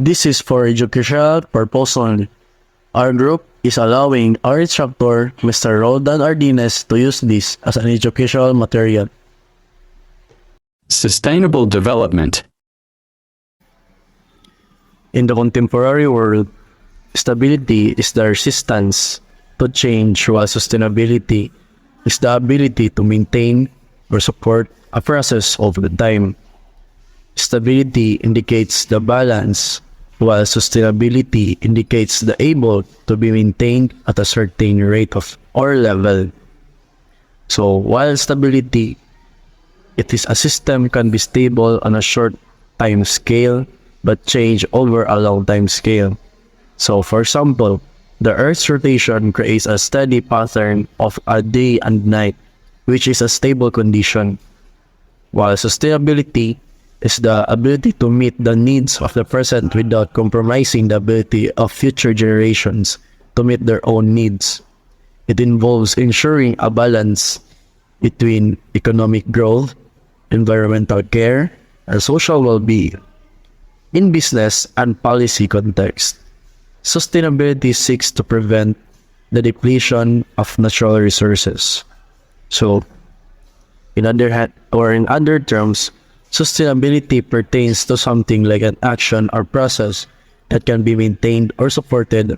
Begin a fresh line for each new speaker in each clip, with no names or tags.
This is for educational purpose only. Our group is allowing our instructor, Mr. Roldan Ardines, to use this as an educational material.
Sustainable development.
In the contemporary world, stability is the resistance to change, while sustainability is the ability to maintain or support a process over time. Stability indicates the balance, while sustainability indicates the able to be maintained at a certain rate of or level. So while stability, it is a system can be stable on a short time scale but change over a long time scale. So for example, the Earth's rotation creates a steady pattern of a day and night, which is a stable condition, while sustainability is the ability to meet the needs of the present without compromising the ability of future generations to meet their own needs. It involves ensuring a balance between economic growth, environmental care, and social well-being. In business and policy context, sustainability seeks to prevent the depletion of natural resources. So, in other terms, sustainability pertains to something like an action or process that can be maintained or supported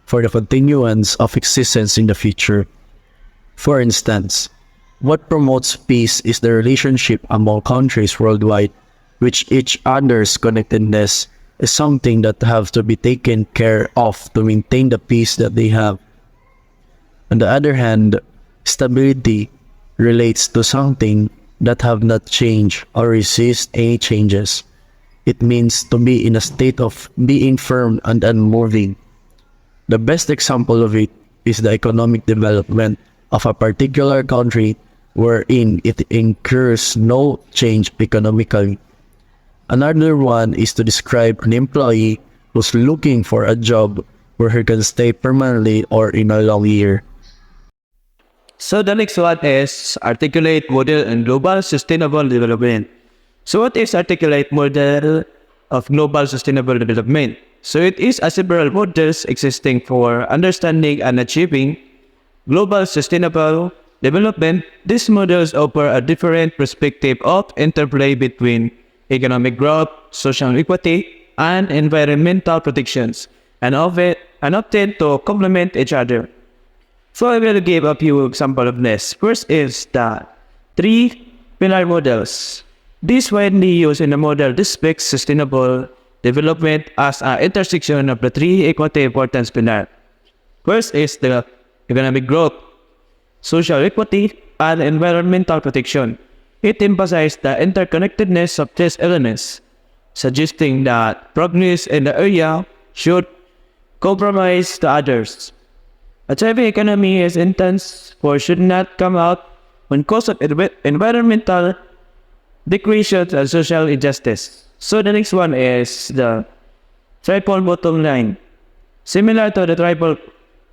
for the continuance of existence in the future. For instance, what promotes peace is the relationship among countries worldwide, which each other's connectedness is something that have to be taken care of to maintain the peace that they have. On the other hand, stability relates to something that have not changed or resist any changes. It means to be in a state of being firm and unmoving. The best example of it is the economic development of a particular country wherein it incurs no change economically. Another one is to describe an employee who's looking for a job where he can stay permanently or in a long year.
So the next one is articulate model and global sustainable development. So what is articulate model of global sustainable development? So it is a several models existing for understanding and achieving global sustainable development. These models offer a different perspective of interplay between economic growth, social equity, and environmental protections, and often to complement each other. So I will give a few examples of this. First is the three pillar models. This widely used in the model depicts sustainable development as an intersection of the three equity importance pillars. First is the economic growth, social equity, and environmental protection. It emphasizes the interconnectedness of these elements, suggesting that progress in the area should compromise the others. A thriving economy is intense for should not come out when cost of environmental degradation and social injustice. So the next one is the triple bottom line. Similar to the triple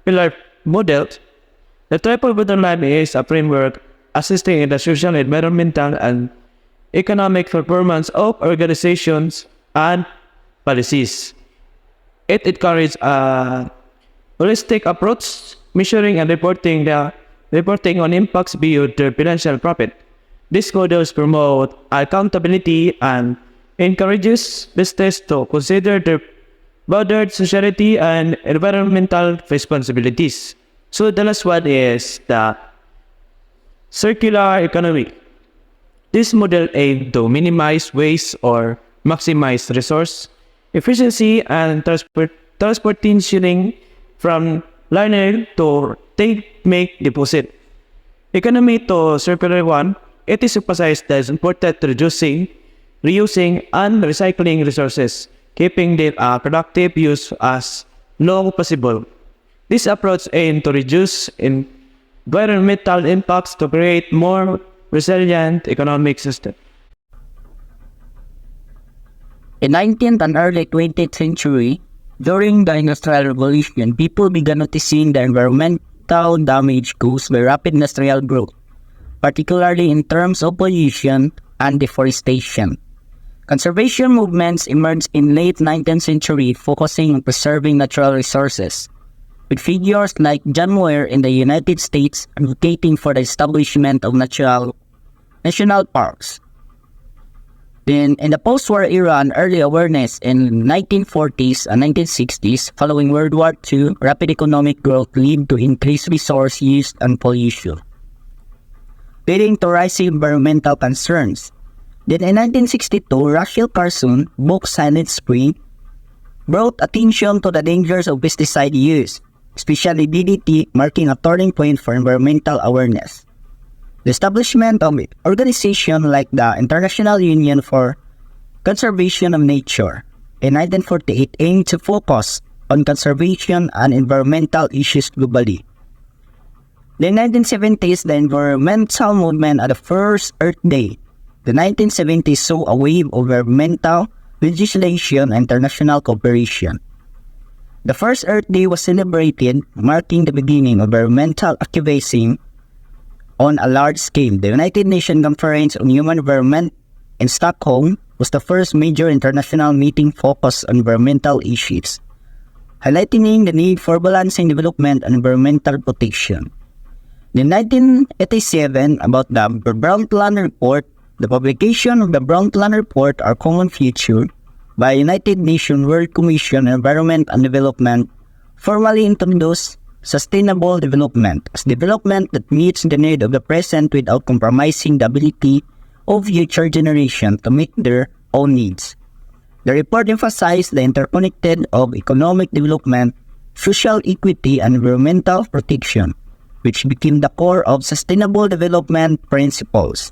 pillar model, the triple bottom line is a framework assisting in the social, environmental, and economic performance of organizations and policies. It encourages a holistic approach, measuring and reporting on impacts beyond their financial profit. These models promote accountability and encourages business to consider their broader society and environmental responsibilities. So the last one is the circular economy. This model aims to minimize waste or maximize resource efficiency and transportation from learner to make deposit. Economy to circular one, it is emphasized that it's important to reusing, and recycling resources, keeping their productive use as low possible. This approach aims to reduce environmental impacts to create more resilient economic system.
In 19th and early 20th century, during the Industrial Revolution, people began noticing the environmental damage caused by rapid industrial growth, particularly in terms of pollution and deforestation. Conservation movements emerged in late 19th century focusing on preserving natural resources, with figures like John Muir in the United States advocating for the establishment of national parks. Then, in the post-war era and early awareness in 1940s and 1960s, following World War II, rapid economic growth led to increased resource use and pollution, leading to rising environmental concerns. Then in 1962, Rachel Carson, book Silent Spring, brought attention to the dangers of pesticide use, especially DDT, marking a turning point for environmental awareness. The establishment of organizations like the International Union for Conservation of Nature in 1948 aimed to focus on conservation and environmental issues globally. In the 1970s, the environmental movement at the first Earth Day. The 1970s saw a wave of environmental legislation and international cooperation. The first Earth Day was celebrated, marking the beginning of environmental activism on a large scale. The United Nations Conference on Human Environment in Stockholm was the first major international meeting focused on environmental issues, highlighting the need for balancing development and environmental protection. In 1987, about the Brown Plan Report, the publication of the Brown Plan Report, Our Common Future, by United Nations World Commission on Environment and Development, formally introduced sustainable development as development that meets the need of the present without compromising the ability of future generations to meet their own needs. The report emphasized the interconnected of economic development, social equity, and environmental protection, which became the core of sustainable development principles.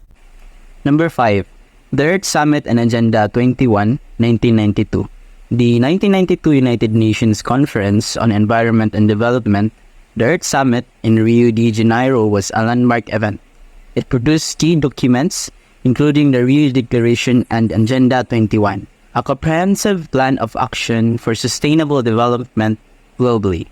Number 5. The Earth Summit and Agenda 21, 1992. The 1992 United Nations Conference on Environment and Development, the Earth Summit in Rio de Janeiro, was a landmark event. It produced key documents, including the Rio Declaration and Agenda 21, a comprehensive plan of action for sustainable development globally.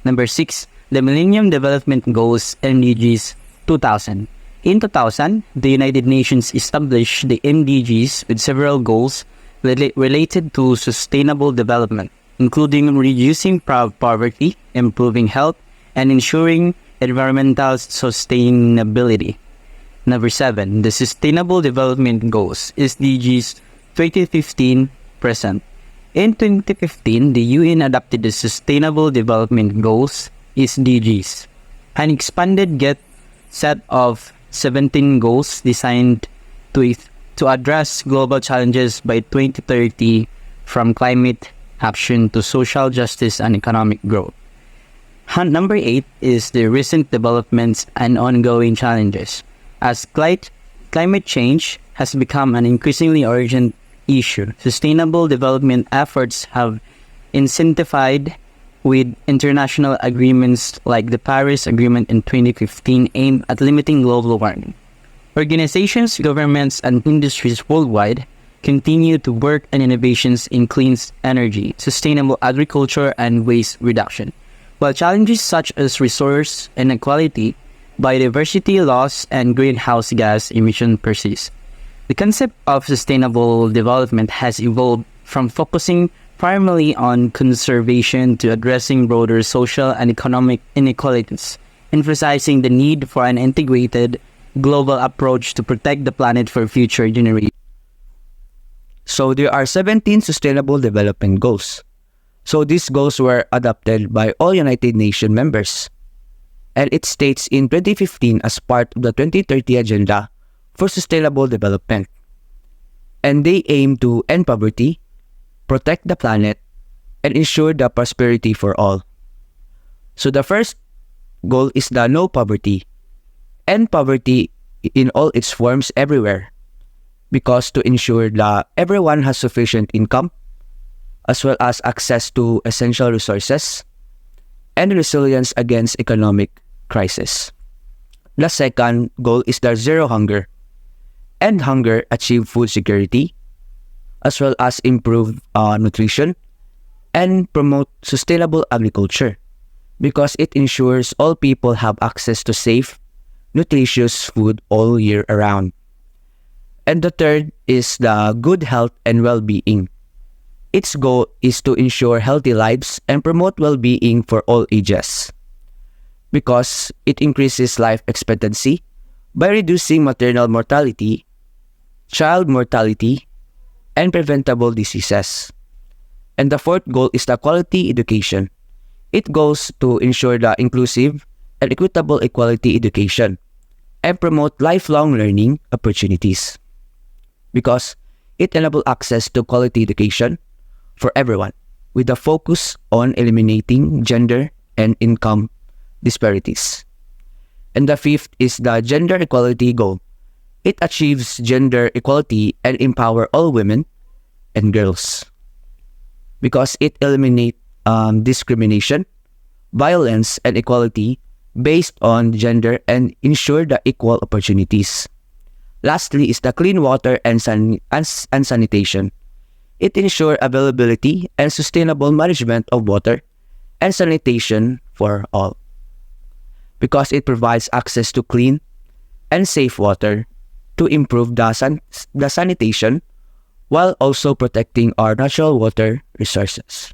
Number 6. The Millennium Development Goals MDGs 2000. In 2000, the United Nations established the MDGs with several goals related to sustainable development, including reducing poverty, improving health, and ensuring environmental sustainability. Number 7. The Sustainable Development Goals SDGs 2015 present. In 2015, the UN adopted the Sustainable Development Goals SDGs, an expanded set of 17 goals designed to address global challenges by 2030, from climate action to social justice and economic growth. Number 8 is the recent developments and ongoing challenges. As climate change has become an increasingly urgent issue, sustainable development efforts have intensified with international agreements like the Paris Agreement in 2015 aimed at limiting global warming. Organizations, governments, and industries worldwide continue to work on innovations in clean energy, sustainable agriculture, and waste reduction, while challenges such as resource inequality, biodiversity loss, and greenhouse gas emission persist. The concept of sustainable development has evolved from focusing primarily on conservation to addressing broader social and economic inequalities, emphasizing the need for an integrated global approach to protect the planet for future generations.
So there are 17 Sustainable Development Goals. So these goals were adopted by all United Nations members. And it states in 2015 as part of the 2030 Agenda for Sustainable Development. And they aim to end poverty, protect the planet, and ensure the prosperity for all. So the first goal is the no poverty. End poverty in all its forms everywhere, because to ensure that everyone has sufficient income, as well as access to essential resources, and resilience against economic crisis. The second goal is the zero hunger. End hunger, achieve food security, as well as improve nutrition, and promote sustainable agriculture, because it ensures all people have access to safe, nutritious food all year around.
And the third is the good health and well-being. Its goal is to ensure healthy lives and promote well-being for all ages, because it increases life expectancy by reducing maternal mortality, child mortality, and preventable diseases. And the fourth goal is the quality education. It goes to ensure the inclusive and equitable equality education and promote lifelong learning opportunities, because it enables access to quality education for everyone with a focus on eliminating gender and income disparities. And the fifth is the gender equality goal. It achieves gender equality and empower all women and girls, because it eliminates discrimination, violence, and equality based on gender and ensure the equal opportunities. Lastly is the clean water and sanitation. It ensures availability and sustainable management of water and sanitation for all, because it provides access to clean and safe water to improve the sanitation while also protecting our natural water resources.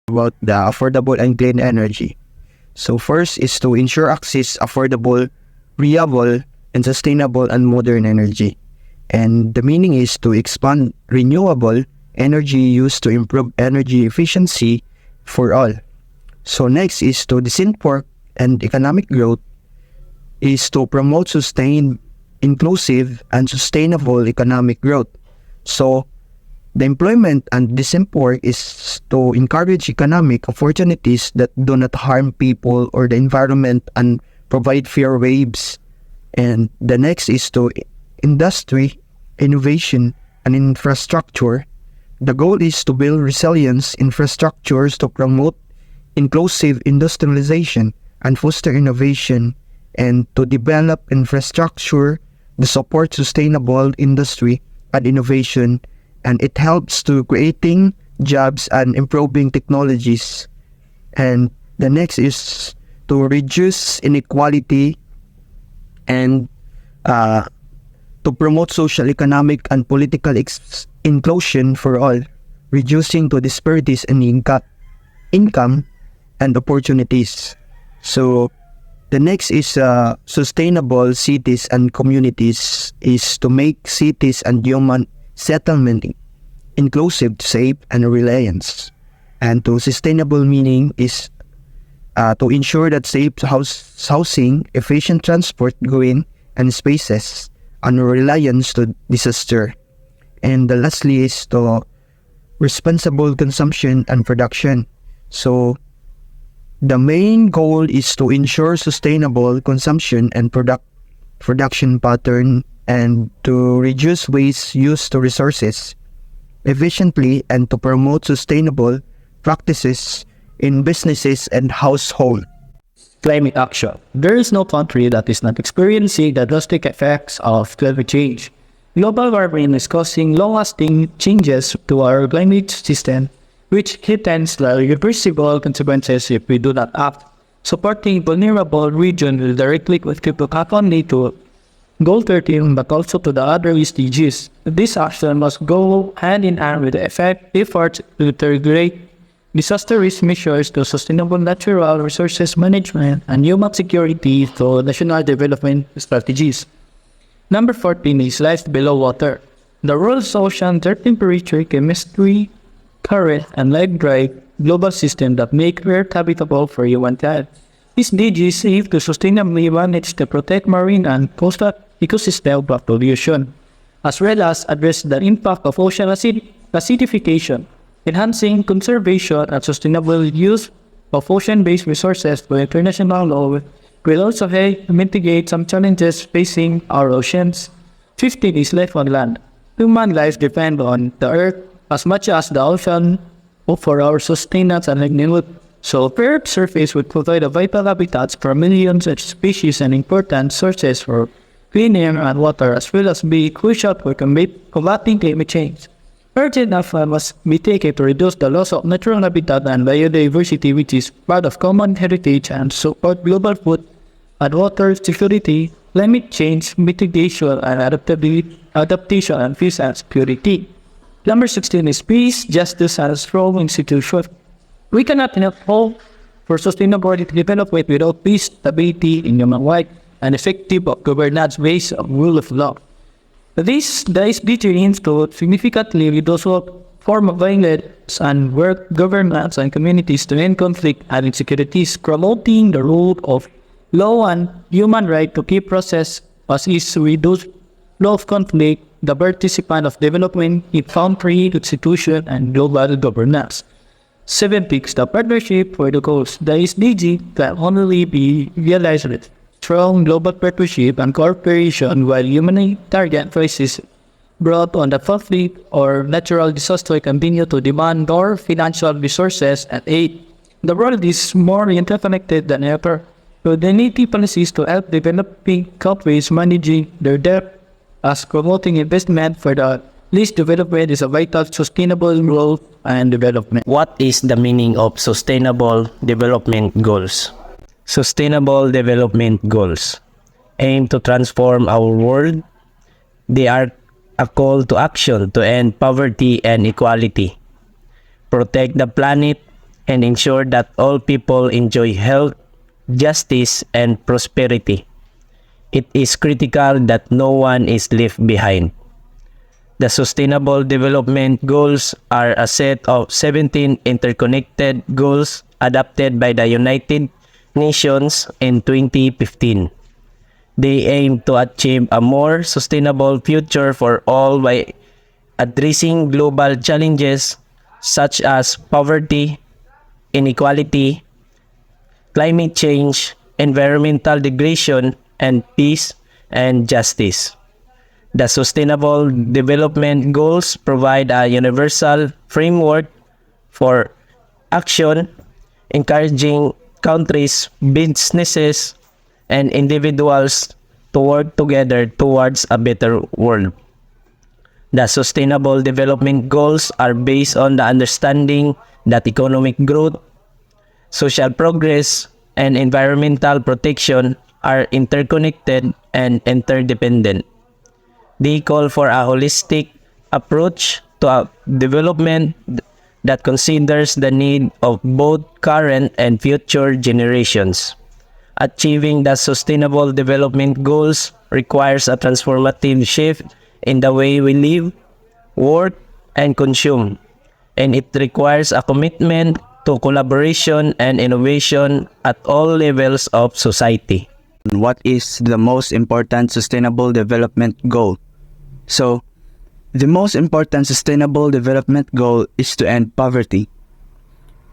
About the affordable and clean energy. So first is to ensure access affordable, reliable, and sustainable and modern energy. And the meaning is to expand renewable energy use to improve energy efficiency for all. So next is to disinform and economic growth is to promote sustained, inclusive, and sustainable economic growth. So the employment and disinform is to encourage economic opportunities that do not harm people or the environment and provide fair wages. And the next is to industry, innovation, and infrastructure. The goal is to build resilience infrastructures to promote inclusive industrialization and foster innovation, and to develop infrastructure to support sustainable industry and innovation, and it helps to creating jobs and improving technologies. And the next is to reduce inequality and to promote social, economic, and political inclusion for all, reducing the disparities in income and opportunities. So the next is sustainable cities and communities is to make cities and human settlement inclusive, safe, and reliance. And to sustainable meaning is to ensure that safe housing, efficient transport, green, and spaces, and reliance to disaster. And the lastly is to responsible consumption and production. So the main goal is to ensure sustainable consumption and production pattern, and to reduce waste used to resources efficiently, and to promote sustainable practices in businesses and household.
Climate action. There is no country that is not experiencing the drastic effects of climate change. Global warming is causing long-lasting changes to our climate system, which threatens the irreversible consequences if we do not act. Supporting vulnerable regions will directly contribute not only to Goal 13 but also to the other SDGs. This action must go hand in hand with the efforts to integrate disaster risk measures to sustainable natural resources management and human security to national development strategies. Number 14 is life below water. The world's oceans are temperature, chemistry, current, and life drive global systems that make Earth habitable for humankind. These SDGs aim to sustainably manage to protect marine and coastal ecosystem from pollution, as well as address the impact of ocean acidification. Enhancing conservation and sustainable use of ocean-based resources by international law will also help mitigate some challenges facing our oceans. 15 is life on land. Human life depends on the earth as much as the ocean for our sustenance and livelihood. So, Earth's surface would provide a vital habitats for millions of species and important sources for clean air and water, as well as be crucial for combating climate change. Urgent action must be taken to reduce the loss of natural habitat and biodiversity, which is part of common heritage, and support global food and water security, climate change mitigation, and adaptability
adaptation, and peace and security. Number 16 is peace, justice, and strong institution. We cannot have hope for sustainable development without peace, stability in human rights, and effective governance based on rule of law. The SDG aims to significantly reduce all form of violence and work governments and communities to end conflict and insecurities, promoting the rule of law and human right to keep process as is to reduce law of conflict, the participant of development in country, institution, and global governance. 7 picks the partnership for the goals. The SDG can only be realized with strong global partnership and cooperation while humanitarian crisis brought on the conflict or natural disaster continue to demand more financial resources and aid. The world is more interconnected than ever, so they need policies to help developing countries managing their debt as promoting investment for the least development is a vital sustainable growth and development.
What is the meaning of Sustainable Development Goals? Sustainable Development Goals aim to transform our world. They are a call to action to end poverty and inequality, protect the planet, and ensure that all people enjoy health, justice, and prosperity. It is critical that no one is left behind. The Sustainable Development Goals are a set of 17 interconnected goals adopted by the United Nations in 2015. They aim to achieve a more sustainable future for all by addressing global challenges such as poverty, inequality, climate change, environmental degradation, and peace and justice. The Sustainable Development Goals provide a universal framework for action, encouraging countries, businesses, and individuals to work together towards a better world. The Sustainable Development Goals are based on the understanding that economic growth, social progress, and environmental protection are interconnected and interdependent. They call for a holistic approach to development that considers the need of both current and future generations. Achieving the Sustainable Development Goals requires a transformative shift in the way we live, work, and consume, and it requires a commitment to collaboration and innovation at all levels of society.
What is the most important sustainable development goal? So, the most important sustainable development goal is to end poverty.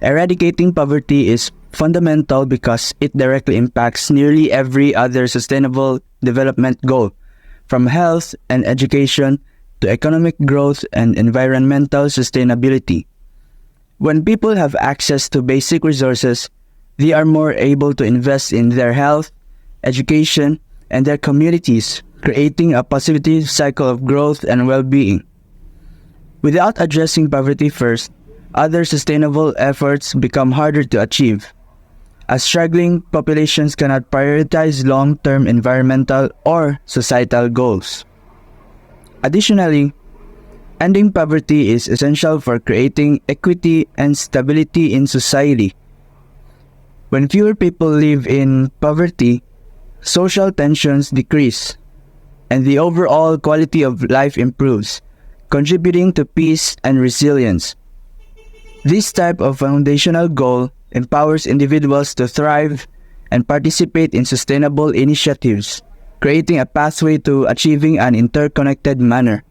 Eradicating poverty is fundamental because it directly impacts nearly every other sustainable development goal, from health and education to economic growth and environmental sustainability. When people have access to basic resources, they are more able to invest in their health, education, and their communities, creating a positive cycle of growth and well-being. Without addressing poverty first, other sustainable efforts become harder to achieve, as struggling populations cannot prioritize long-term environmental or societal goals. Additionally, ending poverty is essential for creating equity and stability in society. When fewer people live in poverty, social tensions decrease, and the overall quality of life improves, contributing to peace and resilience. This type of foundational goal empowers individuals to thrive and participate in sustainable initiatives, creating a pathway to achieving an interconnected manner.